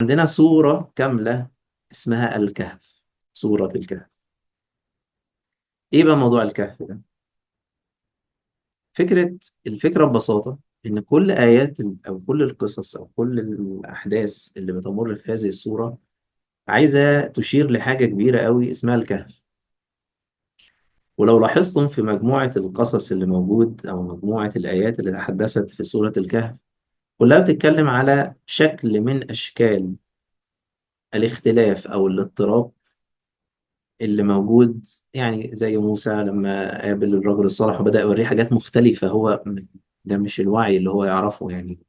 عندنا سورة كاملة اسمها الكهف. سورة الكهف. ايه بقى موضوع الكهف ده؟ فكرة الفكرة ببساطة ان كل آيات او كل القصص او كل الأحداث اللي بتمر في هذه السورة عايزة تشير لحاجة كبيرة قوي اسمها الكهف. ولو لاحظتم في مجموعة القصص اللي موجود او مجموعة الآيات اللي تحدثت في سورة الكهف، كلها بتتكلم على شكل من أشكال الاختلاف او الاضطراب اللي موجود. يعني زي موسى لما قابل الرجل الصالح وبدأ يوريه حاجات مختلفة، ده مش الوعي اللي هو يعرفه يعني.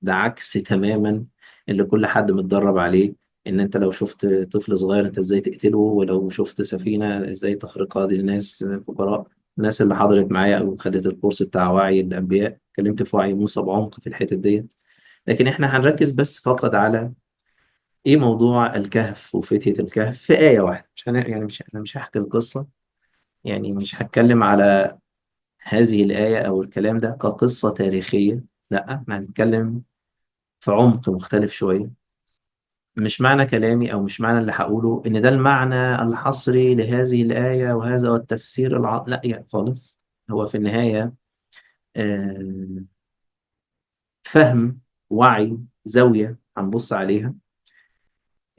ده عكس تماما اللي كل حد متدرب عليه. ان انت لو شفت طفل صغير انت ازاي تقتله، ولو شفت سفينة ازاي تخرقها، دي الناس فقراء. الناس اللي حضرت معايا او خدت الكورس بتاع وعي الانبياء اتكلمت في وعي موسى بعمق في الحتة ديت. لكن احنا هنركز بس فقط على ايه موضوع الكهف وفتية الكهف في آية واحدة. مش هحكي القصة، يعني مش هتكلم على هذه الآية أو الكلام ده كقصة تاريخية. لا، احنا هنتكلم في عمق مختلف شوية. مش معنى كلامي أو مش معنى اللي هقوله إن ده المعنى الحصري لهذه الآية وهذا هو التفسير لا يعني خالص. هو في النهاية آه، فهم، وعي، زاوية هنبص عليها.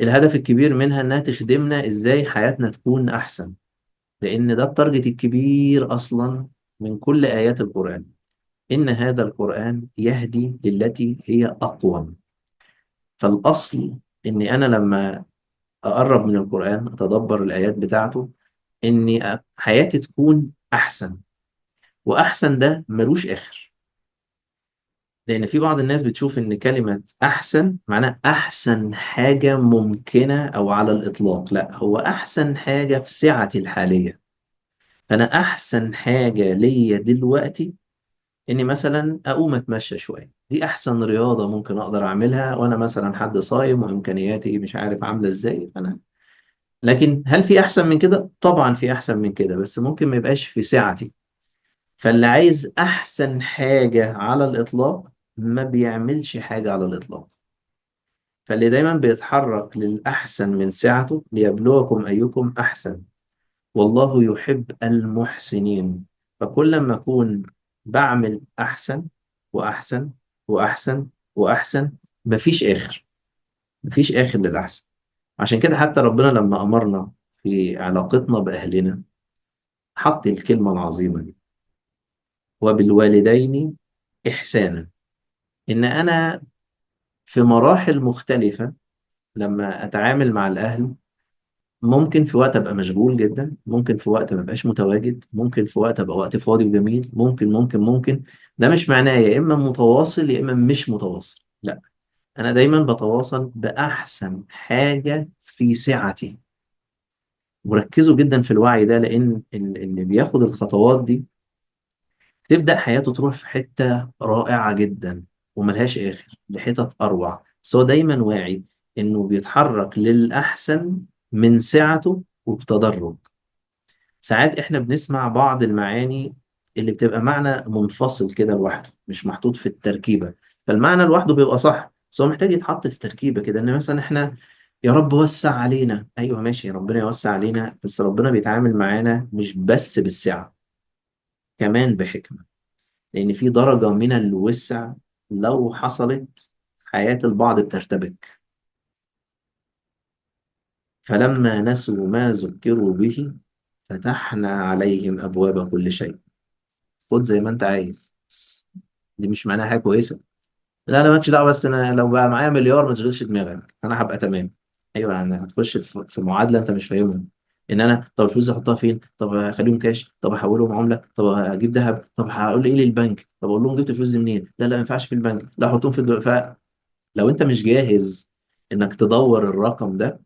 الهدف الكبير منها إنها تخدمنا إزاي حياتنا تكون أحسن، لأن ده التارجت الكبير أصلا من كل آيات القرآن. إن هذا القرآن يهدي للتي هي أقوم. فالأصل إني أنا لما أقرب من القرآن أتدبر الآيات بتاعته، إني حياتي تكون أحسن. وأحسن ده ملوش آخر. لأن في بعض الناس بتشوف إن كلمة أحسن معناها أحسن حاجة ممكنة أو على الإطلاق. لا، هو أحسن حاجة في سعتي الحالية. فأنا أحسن حاجة ليا دلوقتي اني مثلا اقوم اتمشى شويه. دي احسن رياضه ممكن اقدر اعملها وانا مثلا حد صايم وامكانياتي مش عارف عامله ازاي انا. لكن هل في احسن من كده؟ طبعا في احسن من كده، بس ممكن ما يبقاش في سعتي. فاللي عايز احسن حاجه على الاطلاق ما بيعملش حاجه على الاطلاق. فاللي دايما بيتحرك للاحسن من سعته ليبلوكم ايكم احسن. والله يحب المحسنين. فكل ما أكون بعمل أحسن وأحسن وأحسن وأحسن، مفيش آخر. مفيش آخر للأحسن. عشان كده حتى ربنا لما أمرنا في علاقتنا بأهلنا حط الكلمة العظيمة دي: وبالوالدين إحسانا. إن أنا في مراحل مختلفة لما أتعامل مع الأهل، ممكن في وقت ابقى مشغول جدا، ممكن في وقت ما ابقاش متواجد، ممكن في وقت ابقى وقت فاضي وجميل، ممكن. ده مش معناه يا اما متواصل يا اما مش متواصل. لا، انا دايما بتواصل باحسن حاجة في سعتي. وركزوا جدا في الوعي ده، لان اللي بياخد الخطوات دي تبدأ حياته تروح في حتة رائعة جدا وملهاش آخر لحتت أروع. بس هو دايما واعي إنه بيتحرك للأحسن من سعته وبتدرج. ساعات احنا بنسمع بعض المعاني اللي بتبقى معنى منفصل كده لوحده مش محطوط في التركيبة. فالمعنى لوحده بيبقى صح، بس هو محتاج يتحط في تركيبة كده. ان مثلا احنا يا رب وسع علينا، ايوه ماشي، ربنا يوسع علينا، بس ربنا بيتعامل معانا مش بس بالسعة، كمان بحكمة. لان في درجة من الوسع لو حصلت حياة البعض بترتبك. فلما نسوا ما ذكروا به فتحنا عليهم أبواب كل شيء. خد زي ما انت عايز، بس دي مش معناها حاجه كويسه. لا انا مالكش دعوه، بس انا لو بقى معايا مليار ما تشغلش دماغك انا هبقى تمام. ايوه، انا هتخش في معادله انت مش فاهمها. ان انا طب الفلوس احطها فين؟ طب اخليهم كاش؟ طب احولهم عمله؟ طب اجيب ذهب؟ طب هقول ايه للبنك؟ طب اقول لهم جبت الفلوس دي منين؟ لا لا، ما ينفعش في البنك، لا احطهم في فلو انت مش جاهز انك تدور الرقم ده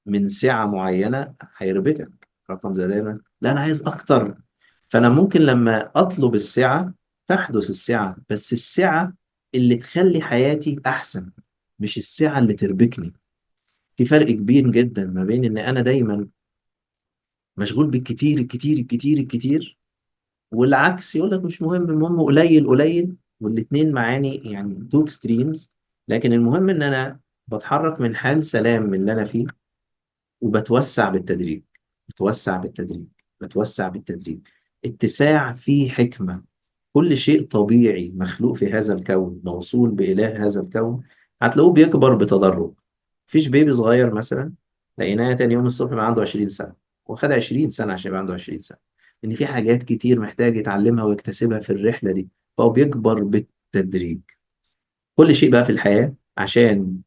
من سعه معينه هيربكك رقم زي ده. لا انا عايز اكتر. فأنا ممكن لما أطلب السعة تحدث السعة، بس السعة اللي تخلي حياتي أحسن، مش السعة اللي تربكني. في فرق كبير جدا ما بين إن أنا دايما مشغول بالكتير الكتير الكتير الكتير، والعكس يقول لك مش مهم، المهم قليل قليل. والاتنين معاني يعني تو اكستريمز. لكن المهم إن أنا بتحرك من حال سلام من اللي أنا فيه، وبتوسع بالتدريج، بتوسع بالتدريج، بتوسع بالتدريج. اتساع فيه حكمة. كل شيء طبيعي مخلوق في هذا الكون موصول بإله هذا الكون، هتلاقوه بيكبر بتدرج. مفيش بيبي صغير مثلا لقيناه تاني يوم الصبح بقى عنده 20 سنة، وخد 20 سنة عشان يبقى عنده 20 سنة، لأن في حاجات كتير محتاج يتعلمها ويكتسبها في الرحلة دي، فهو بيكبر بالتدريج. كل شيء بقى في الحياة عشان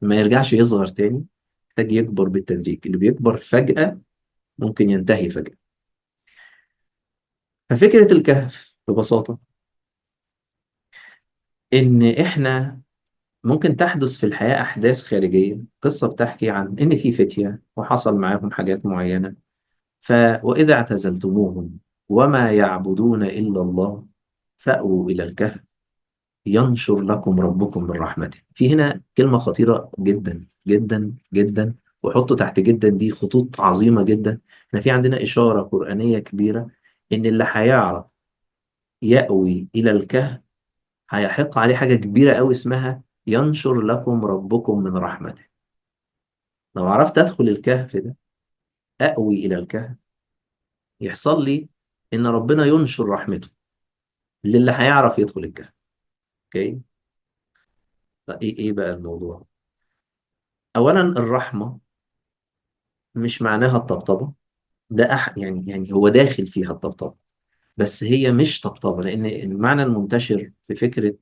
ما يرجعش يصغر تاني محتاج يكبر بالتدريج. اللي بيكبر فجأة ممكن ينتهي فجأة. ففكرة الكهف ببساطة إن إحنا ممكن تحدث في الحياة أحداث خارجية. قصة بتحكي عن إن في فتية وحصل معاهم حاجات معينة. وإذا اعتزلتموهم وما يعبدون إلا الله فأووا إلى الكهف ينشر لكم ربكم من رحمته. في هنا كلمة خطيرة جدا جدا جدا، وحطوا تحت جدا دي خطوط عظيمة جدا. احنا في عندنا إشارة قرآنية كبيرة إن اللي هيعرف يأوي إلى الكهف هيحق عليه حاجة كبيرة أوي اسمها ينشر لكم ربكم من رحمته. لو عرفت أدخل الكهف ده، أأوي إلى الكهف، يحصل لي إن ربنا ينشر رحمته للي هيعرف يدخل الكهف. أوكي. طيب إيه بقى الموضوع؟ أولا الرحمة مش معناها الطبطبة. ده يعني هو داخل فيها الطبطبة، بس هي مش طبطبة، لأن المعنى المنتشر في فكرة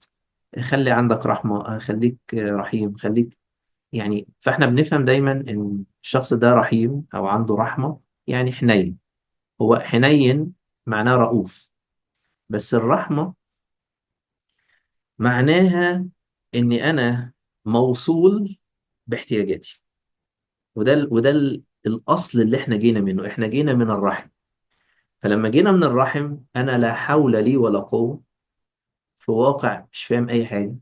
خلي عندك رحمة، خليك رحيم، خليك يعني. فاحنا بنفهم دايما ان الشخص ده رحيم او عنده رحمة، يعني حنين. هو حنين معناه رؤوف، بس الرحمة معناها اني انا موصول باحتياجاتي. الاصل اللي احنا جينا منه، احنا جينا من الرحم. فلما جينا من الرحم انا لا حول لي ولا قوة، في واقع مش فاهم اي حاجة،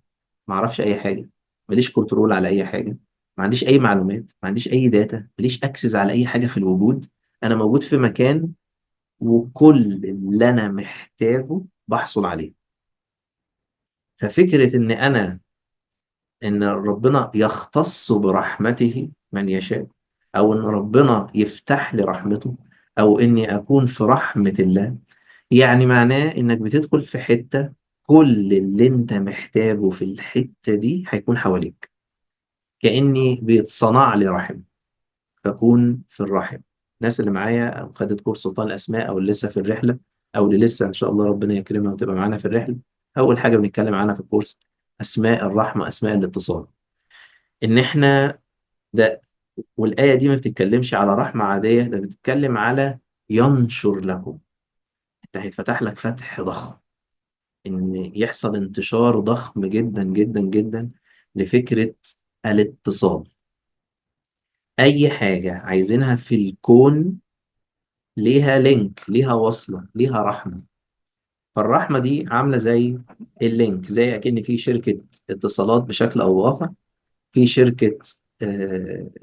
ما اعرفش اي حاجة، ماليش كنترول على اي حاجة، ما عنديش اي معلومات، ما عنديش اي داتا، ماليش اكسس على اي حاجة في الوجود. انا موجود في مكان وكل اللي انا محتاجه بحصل عليه. ففكرة ان ربنا يختص برحمته من يشاء، او ان ربنا يفتح لي رحمته، او اني اكون في رحمة الله، يعني معناه انك بتدخل في حتة كل اللي انت محتاجه في الحتة دي هيكون حواليك. كأني بيتصنع لي رحم، فأكون في الرحم. الناس اللي معايا أو خدت كورس سلطان الأسماء أو اللي لسه في الرحلة أو اللي لسه إن شاء الله ربنا يكرمها وتبقى معانا في الرحلة، أول حاجة بنتكلم عنها في الكورس أسماء الرحمة، أسماء الاتصال. إن إحنا ده، والآية دي ما بتتكلمش على رحمة عادية، ده بتتكلم على ينشر لكم. أنت هيتفتح لك فتح ضخم، إن يحصل انتشار ضخم جدا جدا جدا لفكرة الاتصال. أي حاجة عايزينها في الكون ليها لينك، ليها وصلة، ليها رحمة. فالرحمة دي عاملة زي اللينك، زي أكن في شركة اتصالات بشكل أو بآخر، في شركة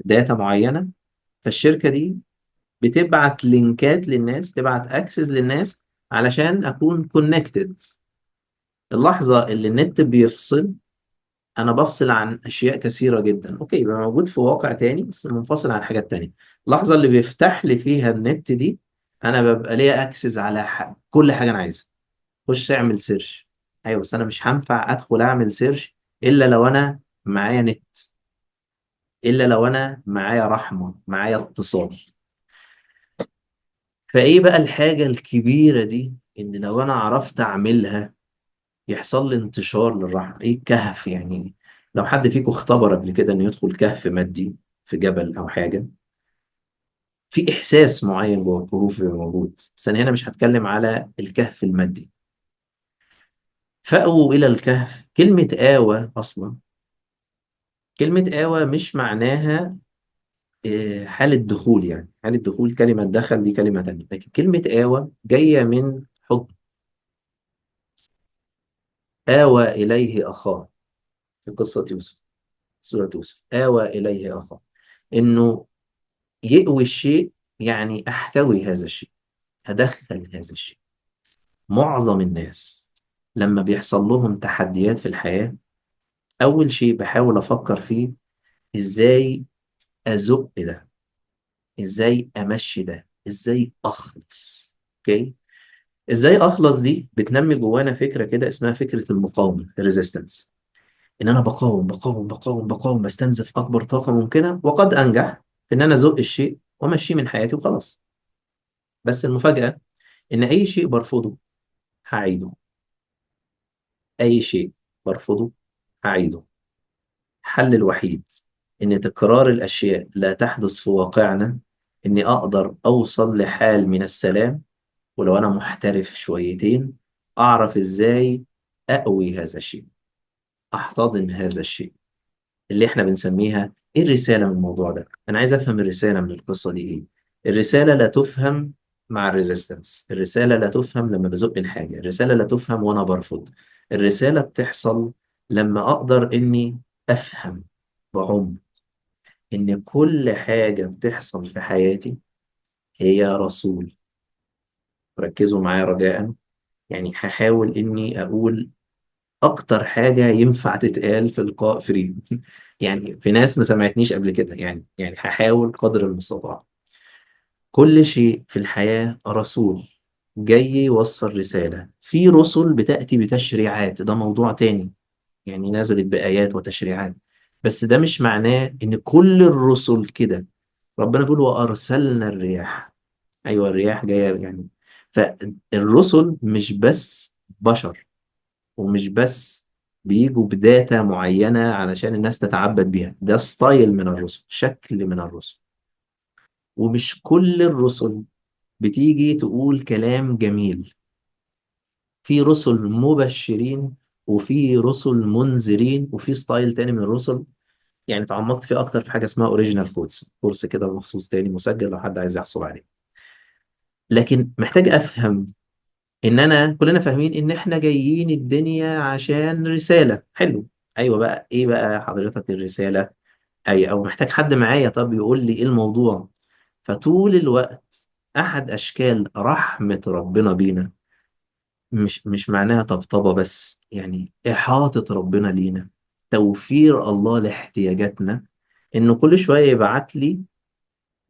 داتا معينة. فالشركة دي بتبعت لينكات للناس، تبعت أكسس للناس علشان أكون كونكتد. اللحظة اللي النت بيفصل، أنا بفصل عن أشياء كثيرة جدا. أوكي، يبقى موجود في واقع تاني بس منفصل عن حاجات تانية. اللحظة اللي بيفتح لي فيها النت دي، أنا ببقى ليا أكسس على كل حاجة أنا عايزها. خش اعمل سيرش. ايوه بس انا مش هنفع ادخل اعمل سيرش الا لو انا معايا نت، الا لو انا معايا رحمه، معايا اتصال. فايه بقى الحاجه الكبيره دي ان لو انا عرفت اعملها يحصل لي انتشار للرحمه؟ ايه الكهف يعني؟ لو حد فيكم اختبر قبل كده انه يدخل كهف مادي في جبل او حاجه، في احساس معين جوه الكهوف بيبقى موجود. بس انا هنا مش هتكلم على الكهف المادي. فأووا إلى الكهف، كلمة آوى أصلا، كلمة آوى مش معناها حالة دخول. يعني حالة دخول كلمة دخل دي كلمة تانية، لكن كلمة آوى جاية من حب. آوى إليه أخاه في قصة يوسف، سورة يوسف، آوى إليه أخاه. إنه يأوي الشيء يعني أحتوي هذا الشيء، أدخل هذا الشيء. معظم الناس لما بيحصل لهم تحديات في الحياة، أول شيء بحاول أفكر فيه ازاي ازق ده، ازاي امشي ده، ازاي اخلص. اوكي. ازاي اخلص دي بتنمي جوانا فكره كده اسمها فكره المقاومه، الريزيستنس. ان انا بقاوم بقاوم بقاوم بقاوم، بستنزف اكبر طاقه ممكنه، وقد انجح في ان انا ازق الشيء وامشيه من حياتي وخلاص. بس المفاجاه ان اي شيء برفضه هعيده. اي شيء برفضه هعيده. الحل الوحيد ان تكرار الاشياء لا تحدث في واقعنا، اني اقدر اوصل لحال من السلام. ولو انا محترف شويتين، اعرف ازاي اقوي هذا الشيء، احتضن هذا الشيء، اللي احنا بنسميها ايه الرسالة من الموضوع ده. انا عايز افهم الرسالة من القصة دي ايه. الرسالة لا تفهم مع الريزيستنس، الرسالة لا تفهم لما بزق الحاجة، الرسالة لا تفهم وانا برفض. الرسالة بتحصل لما اقدر اني افهم بعمق ان كل حاجة بتحصل في حياتي هي رسول. ركزوا معايا رجاء. يعني هحاول اني اقول اكتر حاجة ينفع تتقال في لقاء فري. يعني في ناس ما سمعتنيش قبل كده، يعني هحاول قدر المستطاع. كل شيء في الحياة رسول جاي يوصل رسالة. في رسل بتأتي بتشريعات، ده موضوع تاني، يعني نزلت بآيات وتشريعات. بس ده مش معناه ان كل الرسل كده. ربنا بيقول وأرسلنا الرياح. ايوه الرياح جاية يعني. فالرسل مش بس بشر، ومش بس بيجوا بداتا معينة علشان الناس تتعبد بيها. ده ستايل من الرسل، شكل من الرسل. ومش كل الرسل بتيجي تقول كلام جميل. في رسل مبشرين، وفي رسل منذرين، وفي ستايل تاني من الرسل. يعني تعمقت فيه اكتر في حاجة اسمها اوريجينال كودز، كورس كده مخصوص تاني مسجل لو حد عايز يحصل عليه. لكن محتاج افهم ان انا كلنا فاهمين ان احنا جايين الدنيا عشان رسالة. حلو. ايوه بقى، ايه بقى حضرتك الرسالة؟ اي او محتاج حد معايا طب يقول لي ايه الموضوع. فطول الوقت احد اشكال رحمة ربنا بينا مش معناها طبطبة بس، يعني احاطة ربنا لينا، توفير الله لاحتياجاتنا. انه كل شوية يبعت لي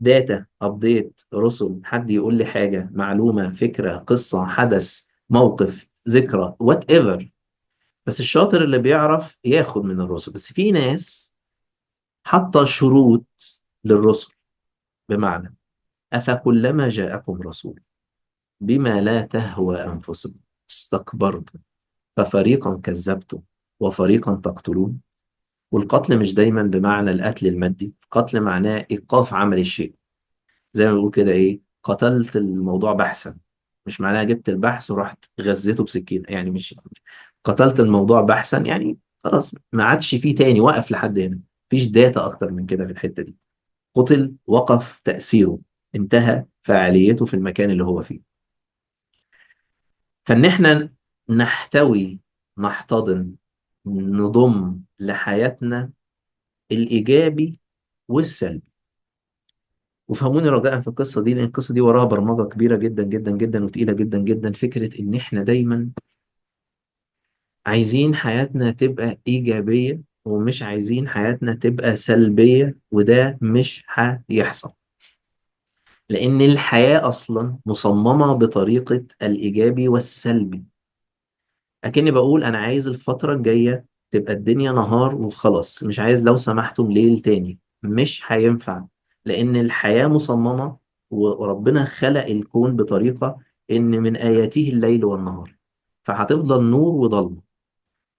داتا ابديت، رسل، حد يقول لي حاجة، معلومة، فكرة، قصة، حدث، موقف، ذكرى، وات ايفر. بس الشاطر اللي بيعرف ياخد من الرسل. بس في ناس حاطة شروط للرسل. بمعنى أفكلما جاءكم رسول بما لا تهوى أنفسكم استكبرتم ففريقا كذبتم وفريقا تقتلون. والقتل مش دايما بمعنى القتل المادي، القتل معناه إيقاف عمل الشيء. زي ما بيقول كده إيه، قتلت الموضوع بحثا. مش معناها جبت البحث ورحت غزيته بسكينة، يعني مش قتلت الموضوع بحثا يعني خلاص ما عادش فيه تاني، وقف لحد هنا. مفيش داتا أكتر من كده في الحتة دي. قتل، وقف تأثيره، انتهى فعاليته في المكان اللي هو فيه. فإن إحنا نحتوي، نحتضن، نضم لحياتنا الإيجابي والسلبي. وفهموني رجاء في القصة دي، لأن القصة دي وراها برمجة كبيرة جدا جدا جدا وتقيلة جدا جدا. فكرة إن إحنا دايما عايزين حياتنا تبقى إيجابية، ومش عايزين حياتنا تبقى سلبية، وده مش هيحصل. لأن الحياة أصلا مصممة بطريقة الإيجابي والسلبي. أكني بقول أنا عايز الفترة الجاية تبقى الدنيا نهار وخلاص، مش عايز لو سمحتم ليل تاني. مش هينفع. لأن الحياة مصممة، وربنا خلق الكون بطريقة إن من آياته الليل والنهار. فهتفضل نور وضلمة.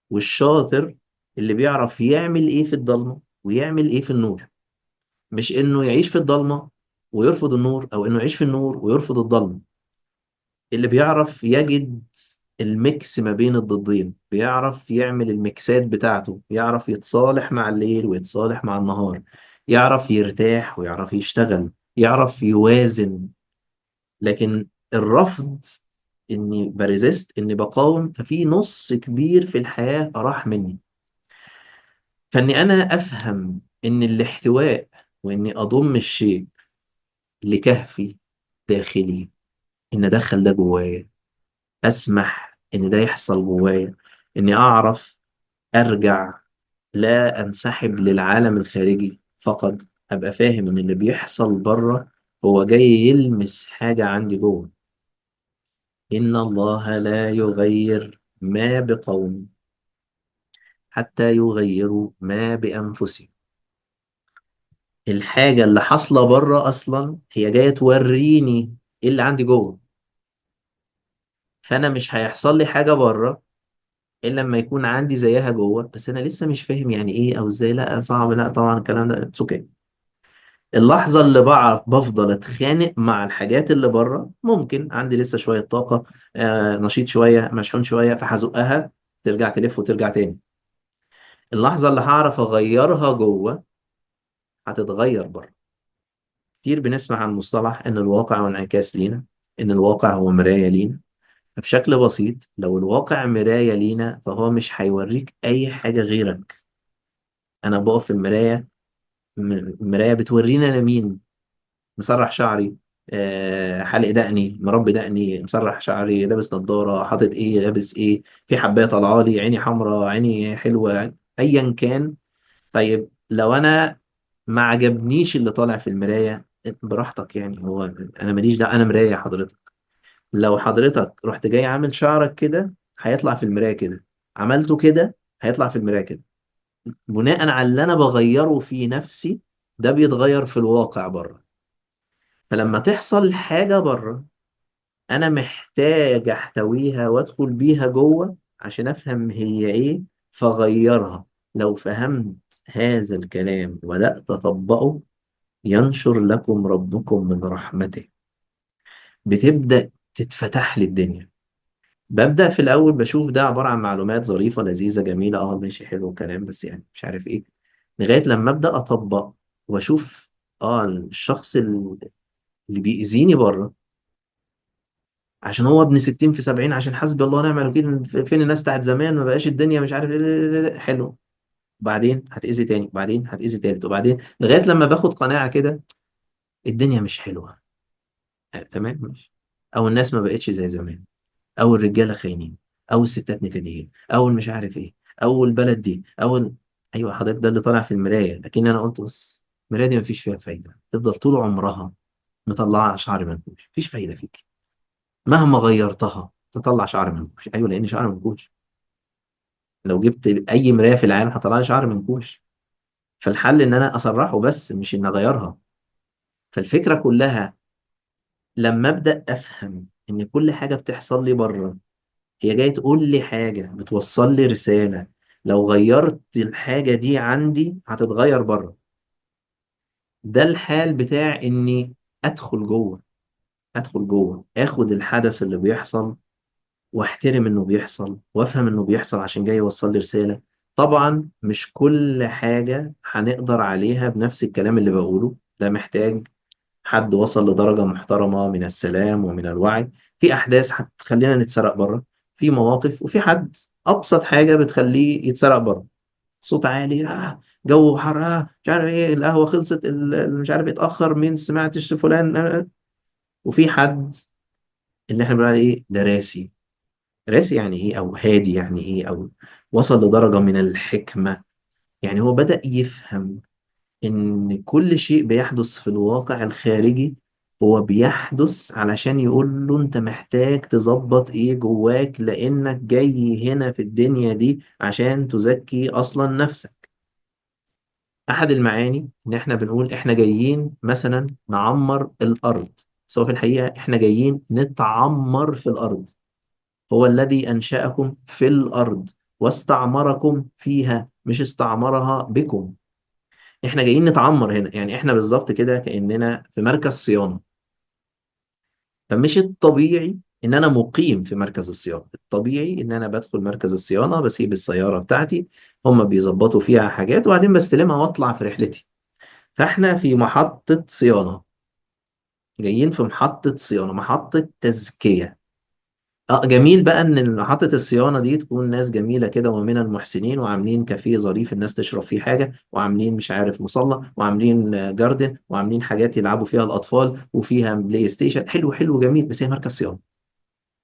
والشاطر اللي بيعرف يعمل إيه في الضلمة ويعمل إيه في النور. مش إنه يعيش في الضلمة ويرفض النور، أو إنه يعيش في النور ويرفض الضلمة. اللي بيعرف يجد الميكس ما بين الضدين، بيعرف يعمل الميكسات بتاعته، يعرف يتصالح مع الليل ويتصالح مع النهار، يعرف يرتاح ويعرف يشتغل، يعرف يوازن. لكن الرفض، اني بريزيست، اني بقاوم، ففي نص كبير في الحياة راح مني. فاني انا افهم ان الاحتواء، واني اضم الشيء لكهفي داخلي، ان ادخل ده جوايا، اسمح ان ده يحصل جوايا، اني اعرف ارجع لا انسحب للعالم الخارجي فقط، ابقى فاهم ان اللي بيحصل بره هو جاي يلمس حاجة عندي جوه. إن الله لا يغير ما بقوم حتى يغيروا ما بأنفسهم. الحاجة اللي حاصلة بره أصلا هي جاية توريني إيه اللي عندي جوه. فأنا مش هيحصل لي حاجة بره إلا لما يكون عندي زيها جوه، بس أنا لسه مش فاهم يعني إيه أو إزاي. لا صعب، لا طبعا الكلام ده اتس اوكي. اللحظة اللي بعرف بفضل أتخانق مع الحاجات اللي بره، ممكن عندي لسه شوية طاقة، نشيط شوية، مشحون شوية، فهزقها ترجع تلف وترجع تاني. اللحظة اللي هعرف أغيرها جوه هتتغير بره. كتير بنسمع عن مصطلح إن الواقع هو انعكاس لينا، إن الواقع هو مراية لينا. بشكل بسيط، لو الواقع مراية لينا فهو مش هيوريك أي حاجة غيرك. أنا بقف في المراية، المراية بتورينا أنا مين. مسرح شعري، حلق دقني، مربي دقني، مسرح شعري، لابس نظارة، حاطط إيه، لابس إيه، في حباية طالعالي، عيني حمراء، عيني حلوة، أيا كان. طيب لو انا ما عجبنيش اللي طالع في المراية، براحتك يعني، هو انا ماليش دعوه، انا مراية حضرتك. لو حضرتك رحت جاي عامل شعرك كده هيطلع في المراية كده، عملته كده هيطلع في المراية كده. بناء على اللي انا بغيره في نفسي، ده بيتغير في الواقع بره. فلما تحصل حاجة بره، انا محتاج احتويها وادخل بيها جوه عشان افهم هي ايه، فغيرها. لو فهمت هذا الكلام وبدأت اطبقه، ينشر لكم ربكم من رحمته. بتبدأ تتفتح لي الدنيا. ببدأ في الأول بشوف ده عبارة عن معلومات ظريفة لذيذة جميلة، ماشي حلو الكلام، بس يعني مش عارف ايه. لغاية لما أبدأ أطبق وأشوف الشخص اللي بيأذيني بره عشان هو ابن 60 في 70، عشان حسبي الله ونعم الوكيل، فين الناس بتاعت زمان، ما بقاش الدنيا مش عارف ايه حلو. بعدين هتأذي تاني، بعدين هتأذي تالت، وبعدين لغاية لما باخد قناعة كده الدنيا مش حلوة. تمام ماشي. او الناس ما بقتش زي زمان، او الرجاله خاينين، او الستات نكديين، او مش عارف ايه، او البلد دي، ايوه حضرتك، ده اللي طالع في المرايه. لكن انا قلت بص، المرايه دي مفيش فيها فايده، تفضل طول عمرها مطلعه شعر منكوش، مفيش فايده فيك. مهما غيرتها تطلع شعر منكوش، ايوه لان شعر منكوش. لو جبت اي مرايه في العالم هطلع لي شعر منكوش. فالحل ان انا اسرحه بس، مش ان اغيرها. فالفكره كلها لما ابدا افهم ان كل حاجه بتحصل لي بره هي جاية تقول لي حاجة، بتوصل لي رسالة. لو غيرت الحاجة دي عندي هتتغير بره. ده الحال بتاع اني ادخل جوه، ادخل جوه اخد الحدث اللي بيحصل واحترم انه بيحصل وافهم انه بيحصل عشان جاي يوصل لي رسالة. طبعا مش كل حاجة هنقدر عليها بنفس الكلام اللي بقوله ده، محتاج حد وصل لدرجة محترمة من السلام ومن الوعي. في أحداث هتخلينا نتسرق بره، في مواقف، وفي حد أبسط حاجة بتخليه يتسرق بره. صوت عالي، جو حر، مش عارف ايه، القهوة خلصت، مش عارف اتأخر، مين سمعتش فلان، وفي حد اللي احنا بنقول عليه ده راسي. راسي يعني ايه، او هادي يعني ايه، او وصل لدرجة من الحكمة. يعني هو بدأ يفهم إن كل شيء بيحدث في الواقع الخارجي هو بيحدث علشان يقول له أنت محتاج تظبط إيه جواك، لأنك جاي هنا في الدنيا دي عشان تزكي أصلا نفسك. أحد المعاني إن إحنا بنقول إحنا جايين مثلا نعمر الأرض، سواء في الحقيقة إحنا جايين نتعمر في الأرض. هو الذي أنشأكم في الأرض واستعمركم فيها، مش استعمرها بكم. احنا جايين نتعمر هنا، يعني احنا بالظبط كده كأننا في مركز صيانة. فمش الطبيعي ان انا مقيم في مركز الصيانة. الطبيعي ان انا بدخل مركز الصيانة، بسيب السيارة بتاعتي، هم بيظبطوا فيها حاجات وبعدين بستلمها واطلع في رحلتي. فاحنا في محطة صيانة، جايين في محطة صيانة، محطة تزكية. جميل بقى ان محطة الصيانة دي تكون ناس جميلة كده ومن المحسنين، وعاملين كافيه ظريف الناس تشرب فيه حاجة، وعاملين مش عارف مصلى، وعاملين جاردن، وعاملين حاجات يلعبوا فيها الأطفال، وفيها بلاي ستيشن، حلو حلو جميل، بس هي مركز صيانة.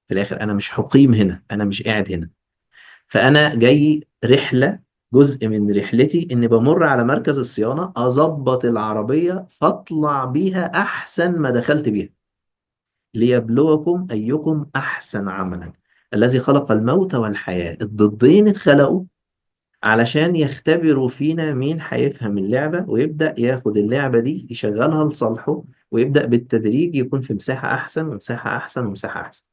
في الآخر أنا مش هقيم هنا، أنا مش قاعد هنا. فأنا جاي رحلة جزء من رحلتي إني بمر على مركز الصيانة، أظبط العربية فأطلع بيها أحسن ما دخلت بيها، ليبلوكم أيكم أحسن عملا. الذي خلق الموت والحياة، الضدين اتخلقوا علشان يختبروا فينا مين هيفهم اللعبة ويبدأ ياخد اللعبة دي يشغلها لصالحه، ويبدأ بالتدريج يكون في مساحة أحسن ومساحة أحسن ومساحة أحسن.